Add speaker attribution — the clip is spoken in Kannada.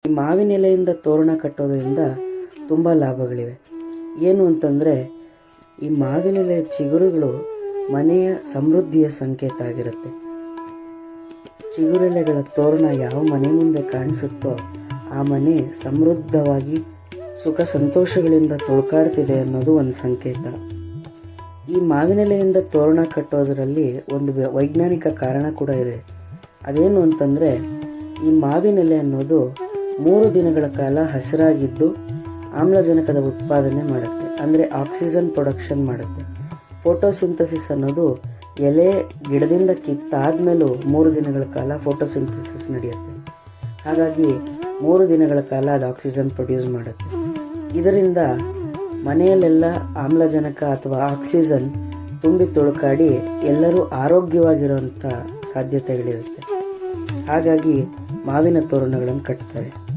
Speaker 1: ಈ ಮಾವಿನ ಎಲೆಯಿಂದ ತೋರಣ ಕಟ್ಟೋದ್ರಿಂದ ತುಂಬ ಲಾಭಗಳಿವೆ. ಏನು ಅಂತಂದರೆ, ಈ ಮಾವಿನ ಎಲೆ ಚಿಗುರುಗಳು ಮನೆಯ ಸಮೃದ್ಧಿಯ ಸಂಕೇತ ಆಗಿರುತ್ತೆ. ಚಿಗುರೆಲೆಗಳ ತೋರಣ ಯಾವ ಮನೆ ಮುಂದೆ ಕಾಣಿಸುತ್ತೋ ಆ ಮನೆ ಸಮೃದ್ಧವಾಗಿ ಸುಖ ಸಂತೋಷಗಳಿಂದ ತುಳ್ಕಾಡ್ತಿದೆ ಅನ್ನೋದು ಒಂದು ಸಂಕೇತ. ಈ ಮಾವಿನೆಲೆಯಿಂದ ತೋರಣ ಕಟ್ಟೋದರಲ್ಲಿ ಒಂದು ವೈಜ್ಞಾನಿಕ ಕಾರಣ ಕೂಡ ಇದೆ. ಅದೇನು ಅಂತಂದರೆ, ಈ ಮಾವಿನೆಲೆ ಅನ್ನೋದು 3 ದಿನಗಳ ಕಾಲ ಹಸಿರಾಗಿದ್ದು ಆಮ್ಲಜನಕದ ಉತ್ಪಾದನೆ ಮಾಡುತ್ತೆ, ಅಂದರೆ ಆಕ್ಸಿಜನ್ ಪ್ರೊಡಕ್ಷನ್ ಮಾಡುತ್ತೆ. ಫೋಟೋಸಿಂಥಸಿಸ್ ಅನ್ನೋದು ಎಲೆ ಗಿಡದಿಂದ ಕಿತ್ತಾದ್ಮೇಲೂ 3 ದಿನಗಳ ಕಾಲ ಫೋಟೋಸಿಂಥಸಿಸ್ ನಡೆಯುತ್ತೆ. ಹಾಗಾಗಿ 3 ದಿನಗಳ ಕಾಲ ಅದು ಆಕ್ಸಿಜನ್ ಪ್ರೊಡ್ಯೂಸ್ ಮಾಡುತ್ತೆ. ಇದರಿಂದ ಮನೆಯಲ್ಲೆಲ್ಲ ಆಮ್ಲಜನಕ ಅಥವಾ ಆಕ್ಸಿಜನ್ ತುಂಬಿ ತುಳುಕಾಡಿ ಎಲ್ಲರೂ ಆರೋಗ್ಯವಾಗಿರುವಂಥ ಸಾಧ್ಯತೆಗಳಿರುತ್ತೆ. ಹಾಗಾಗಿ ಮಾವಿನ ತೋರಣಗಳನ್ನು ಕಟ್ತಾರೆ.